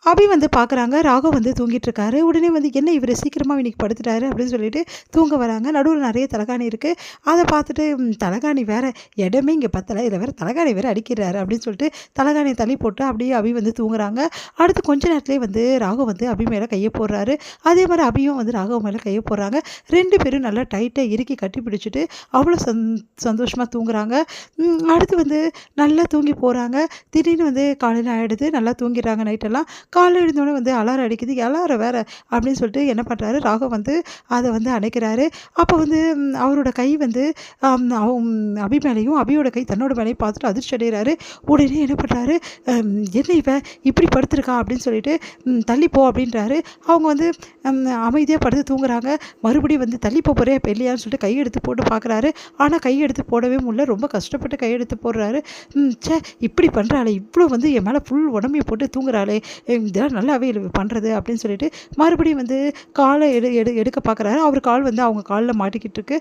அபி வந்து பார்க்குறாங்க, ராகவ் வந்து தூங்கிட்டு இருக்காரு. உடனே வந்து என்ன இவர் சீக்கிரமாக இன்னைக்கு படுத்துட்டாரு அப்படின்னு சொல்லிட்டு தூங்க வராங்க. நடுவில் நிறைய தலகாணி இருக்குது. அதை பார்த்துட்டு தலகாணி வேறு இடமே இங்கே பத்தலை, இதில் வேறு தலகாணி வேறு அடிக்கிறாரு அப்படின்னு சொல்லிட்டு தலகாணியை தள்ளி போட்டு அப்படியே அபி வந்து தூங்குறாங்க. அடுத்து கொஞ்ச நேரத்துலேயே வந்து ராகவ் வந்து அபி மேலே கையை போடுறாரு. அதே மாதிரி அபியும் வந்து ராகவ் மேலே கையை போடுறாங்க. 2 பேரும் நல்லா டைட்டாக இறுக்கி கட்டி பிடிச்சிட்டு அவ்வளோ சந்தோஷமாக தூங்குறாங்க. அடுத்து வந்து நல்லா தூங்கி போகிறாங்க. திடீர்னு வந்து காலையில் ஆகிடுது. நல்லா தூங்கிடுறாங்க நைட்டெல்லாம். காலையில் எழுந்தோடனே வந்து அலாரம் அடிக்குது. அலாரம் வேறு அப்படின்னு சொல்லிட்டு என்ன பண்ணுறாரு, ராகவ் வந்து அதை வந்து அணைக்கிறாரு. அப்போ வந்து அவரோட கை வந்து அபி மேலேயும் அபியோட கை தன்னோட மேலேயும் பார்த்துட்டு அதிர்ச்சி அடைகிறாரு. உடனே என்ன பண்ணுறாரு, என்ன இவன் இப்படி படுத்துருக்கா அப்படின்னு சொல்லிட்டு தள்ளிப்போ அப்படின்றாரு. அவங்க வந்து அமைதியாக படுத்து தூங்குறாங்க. மறுபடியும் வந்து தள்ளிப்போ போகிறேன் இப்போ இல்லையான்னு சொல்லிட்டு கையெடுத்து போட்டு பார்க்குறாரு. ஆனால் கையெடுத்து போடவே முடியல. ரொம்ப கஷ்டப்பட்டு கையெடுத்து போடுறாரு. இப்படி பண்ணுறாளே, இவ்வளோ வந்து என் மேலே ஃபுல் உடம்பையும் போட்டு தூங்குறாளே, இதெல்லாம் நல்லாவே பண்ணுறது அப்படின்னு சொல்லிட்டு மறுபடியும் வந்து காலை எடுக்க பார்க்குறாரு. அவர் கால் வந்து அவங்க காலில் மாட்டிக்கிட்டு இருக்கு.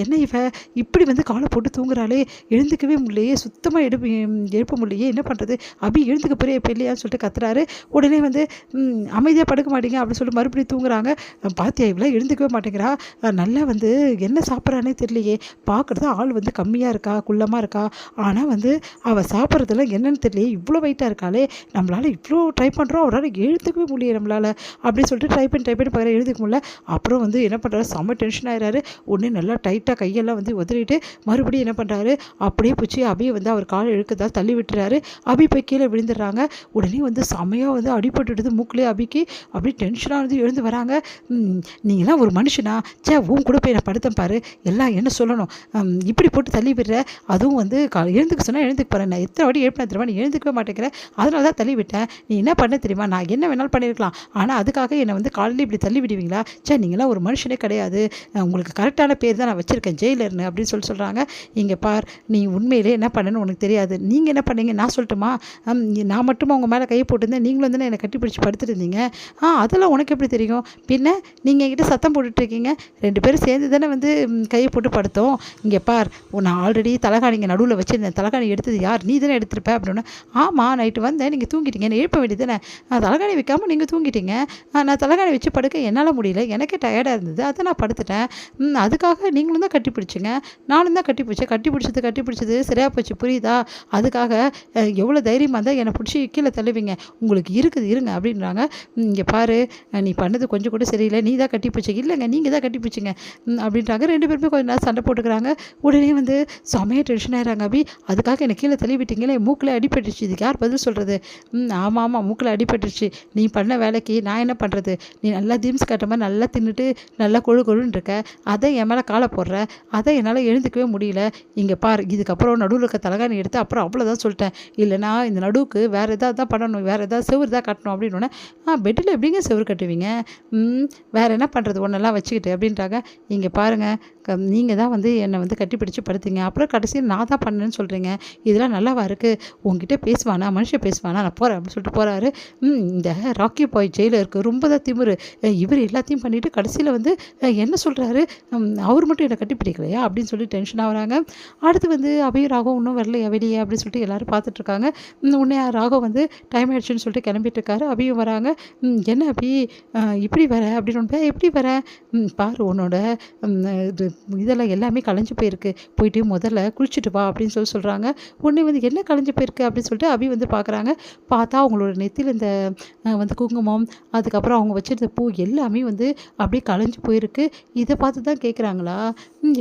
என்ன இவ இப்படி வந்து காலை போட்டு தூங்குறாளே, எழுந்துக்கவே முடியலையே, சுத்தமாக எழுப்ப முடியலையே, என்ன பண்ணுறது, அபி எழுந்துக்க போகிறே இப்போ இல்லையான்னு சொல்லிட்டு கத்துறாரு. உடனே வந்து அமைதியாக படுக்க மாட்டேங்க அப்படின்னு சொல்லிட்டு மறுபடியும் தூங்குறாங்க. பாத்தியா இவ்வளோ எழுந்துக்கவே மாட்டேங்கிறா, நல்லா வந்து என்ன சாப்பிட்றானே தெரியலையே, பார்க்குறது ஆள் வந்து கம்மியாக இருக்கா, குள்ளமாக இருக்கா, ஆனால் வந்து அவள் சாப்பிட்றதுல என்னன்னு தெரியலையே, இவ்வளோ வெயிட்டாக இருக்காளே, நம்மளால் இவ்வளோ ட்ரை பண்ணுறோம் அவரால் எழுதுக்கவே முடியல நம்மளால் அப்படின்னு சொல்லிட்டு ட்ரை பண்ணி பார்க்குற எழுதுக்க முடியல. அப்புறம் வந்து என்ன பண்ணுறாரு, செம்ம டென்ஷன் ஆகிறாரு. உடனே நல்லா டைட்டாக கையெல்லாம் வந்து உதறிட்டு மறுபடியும் என்ன பண்ணுறாரு, அப்படியே பிடிச்சி அபியை வந்து அவர் காலை இழுக்கதால் தள்ளி விட்டுறாரு. அபி போய் கீழே விழுந்துடுறாங்க. உடனே வந்து செம்மையாக வந்து அடிபட்டுடுது மூக்கிலே அபிக்கு. அப்படியே டென்ஷனாக வந்து எழுந்து வராங்க. நீங்களாம் ஒரு மனுஷனா, உன் கூட போய் நான் படுத்தேன் பாரு, எல்லாம் என்ன சொல்லணும், இப்படி போட்டு தள்ளி விடுற, அதுவும் வந்து எழுந்துக்க சொன்னால் எழுந்துக்க போகிறேன், நான் எத்தனை வாட்டி எழுப்பினா தெரியுமா, நீ எழுந்துக்கவே மாட்டேங்கிறேன், அதனால தான் தள்ளி விட்டேன், நீ என்ன பண்ண தெரியுமா, நான் என்ன வேணாலும் பண்ணியிருக்கலாம், ஆனால் அதுக்காக என்னை வந்து காலையில் இப்படி தள்ளி விடுவீங்களா, நீங்களாம் ஒரு மனுஷனே கிடையாது, உங்களுக்கு கரெக்டான பேர் தான் நான் வச்சுருக்கேன், ஜெயிலர்னு அப்படின்னு சொல்கிறாங்க. இங்கே பார், நீ உண்மையிலே என்ன பண்ணணும்னு உனக்கு தெரியாது, நீங்கள் என்ன பண்ணீங்க நான் சொல்லட்டுமா, நான் மட்டும் உங்கள் மேலே கையை போட்டிருந்தேன், நீங்களும் வந்து என்னை கட்டி பிடிச்சி படுத்துருந்தீங்க, அதெல்லாம் உனக்கு எப்படி தெரியும், பின்ன நீங்கள் என்கிட்ட சத்தம் போட்டுட்ருக்கீங்க, 2 பேரும் சேர்ந்து தானே வந்து கையை போட்டு படுத்தோம், இங்கே பார், நான் ஆல்ரெடி தலகாணிங்க நடுவில் வச்சுருந்தேன், தலகாணி எடுத்தது யார், நீ தானே எடுத்துருப்ப அப்படின்னு. ஆமாம், நைட்டு வந்தேன், நீங்கள் தூங்கிட்டீங்க, என்ன எழுப்ப வேண்டியது தானே, தலகாணி வைக்காமல் நீங்கள் தூங்கிட்டீங்க, நான் தலகாணி வச்சு படுக்க என்னால் முடியல, எனக்கே டயர்டாக இருந்தது, அதை நான் படுத்துட்டேன், அதுக்காக நீங்களும் தான் கட்டி பிடிச்சிங்க, நானும் தான் கட்டி பிடிச்சது சரியாக போச்சு, புரியுதா, அதுக்காக எவ்வளோ தைரியமாக இருந்தால் என்னை பிடிச்சி கீழே தள்ளுவீங்க, உங்களுக்கு இருக்குது இருங்க அப்படின்றாங்க. இங்கே பாரு, நீ பண்ணது கொஞ்சம் கூட சரியில்லை, நீ தான் கட்டி பிடிச்சி, இல்லைங்க நீங்கள் தான் கட்டி பிடிச்சிங்க அப்படின்றாங்க. 2 பேருமே கொஞ்சம் நேரம் சண்டை போட்டுக்கிறாங்க. உடனே வந்து செமையாக டென்ஷன் ஆகிறாங்க அபி, அதுக்காக என்னை கீழே தள்ளி விட்டீங்களே, மூக்கில் அடிபட்டுருச்சு, இதுக்கு யார் பதில் சொல்கிறது, ஆமாம் மூக்கில் அடிபட்டுருச்சு, நீ பண்ண வேலைக்கு நான் என்ன பண்ணுறது, நீ நல்லா தீம்ஸ் காட்டுற மாதிரி நல்லா தின்னுட்டு நல்லா கொழுன்னு இருக்க, அதை என் மேலே காலை போடுற, அதை என்னால் எழுந்துக்கவே முடியல, இங்கே பார், இதுக்கப்புறம் நடுவில் இருக்க தலகாணி எடுத்து அப்புறம் அவ்வளோதான் சொல்லிட்டேன், இல்லைனா இந்த நடுவுக்கு வேறு எதாவது தான் பண்ணணும், வேறு எதாவது செவுறு தான் கட்டணும் அப்படின்னோடனே, பெட்டில் எப்படிங்க செவுறு கட்டுவீங்க, வேறு என்ன பண்ணுறது ஒன்றெல்லாம் வச்சுக்கிட்டு அப்படின்றாங்க. இங்கே பாருங்கள், நீங்கள் தான் வந்து என்னை வந்து கட்டி பிடிச்சி படுத்தீங்க, அப்புறம் கடைசியில் நான் தான் பண்ணேன்னு சொல்கிறீங்க, இதெல்லாம் நல்லாவா இருக்குது, உங்ககிட்ட பேசுவானா மனுஷன் பேசுவானா, நான் போகிறேன் அப்படின்னு சொல்லிட்டு போகிறாரு. இந்த ராக்கி பாய் ஜெயிலில் இருக்குது, ரொம்ப தான் திமிரு, இவர் எல்லாத்தையும் பண்ணிவிட்டு கடைசியில் வந்து என்ன சொல்கிறாரு, அவர் மட்டும் என்னை கட்டி பிடிக்கலையா அப்படின்னு சொல்லி டென்ஷனாக வராங்க. அடுத்து வந்து அபி ராகவ் இன்னும் வரலையா வெளியே அப்படின்னு சொல்லிட்டு எல்லோரும் பார்த்துட்ருக்காங்க. உடனே ராகவ் வந்து டைம் ஆகிடுச்சுன்னு சொல்லிட்டு கிளம்பிட்டு இருக்காரு. அபியும் வராங்க. என்ன அபி இப்படி வர அப்படின்னு, எப்படி வர, பாரு உன்னோட இதெல்லாம் எல்லாமே கலைஞ்சு போயிருக்கு, போயிட்டு முதல்ல குளிச்சுட்டு வா அப்படின்னு சொல்கிறாங்க. உடனே வந்து என்ன கலைஞ்சு போயிருக்கு அப்படின்னு சொல்லிட்டு அபி வந்து பார்க்குறாங்க. பார்த்தா அவங்களோட நெத்தியில் இந்த வந்து குங்குமம், அதுக்கப்புறம் அவங்க வச்சுருந்த பூ எல்லாமே வந்து அப்படியே கலைஞ்சு போயிருக்கு. இதை பார்த்து தான் கேட்குறாங்களா,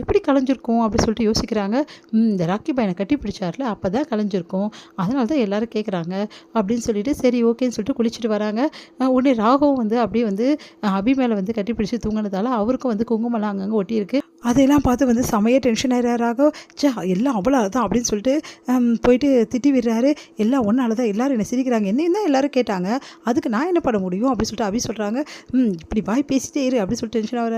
எப்படி கலைஞ்சிருக்கும் அப்படின்னு சொல்லிட்டு யோசிக்கிறாங்க. இந்த ராக்கி பையனை கட்டி பிடிச்சார்ல, அப்போ தான் கலைஞ்சிருக்கும், அதனால தான் எல்லோரும் கேட்குறாங்க அப்படின்னு சொல்லிட்டு சரி ஓகேன்னு சொல்லிட்டு குளிச்சுட்டு வராங்க. உடனே ராகவும் வந்து அப்படியே வந்து அபி மேலே வந்து கட்டி பிடிச்சி தூங்கினதால அவருக்கும் வந்து குங்குமம்லாம் அங்கங்கே ஒட்டியிருக்கு. அதையெல்லாம் பார்த்து வந்து செமையாக டென்ஷன் ஆகிறாராகோ, எல்லாம் அவ்வளோ தான் அப்படின்னு சொல்லிட்டு போயிட்டு திட்டி விடுறாரு. எல்லாம் ஒன்றால் தான் எல்லோரும் என்னை சிரிக்கிறாங்க, என்னையும் தான் எல்லோரும் கேட்டாங்க, அதுக்கு நான் என்ன பண்ண முடியும் அப்படின்னு சொல்லிட்டு அபி சொல்கிறாங்க. இப்படி வாய் பேசிட்டே இரு அப்படின்னு சொல்லிட்டு டென்ஷன் ஆகிறாரு.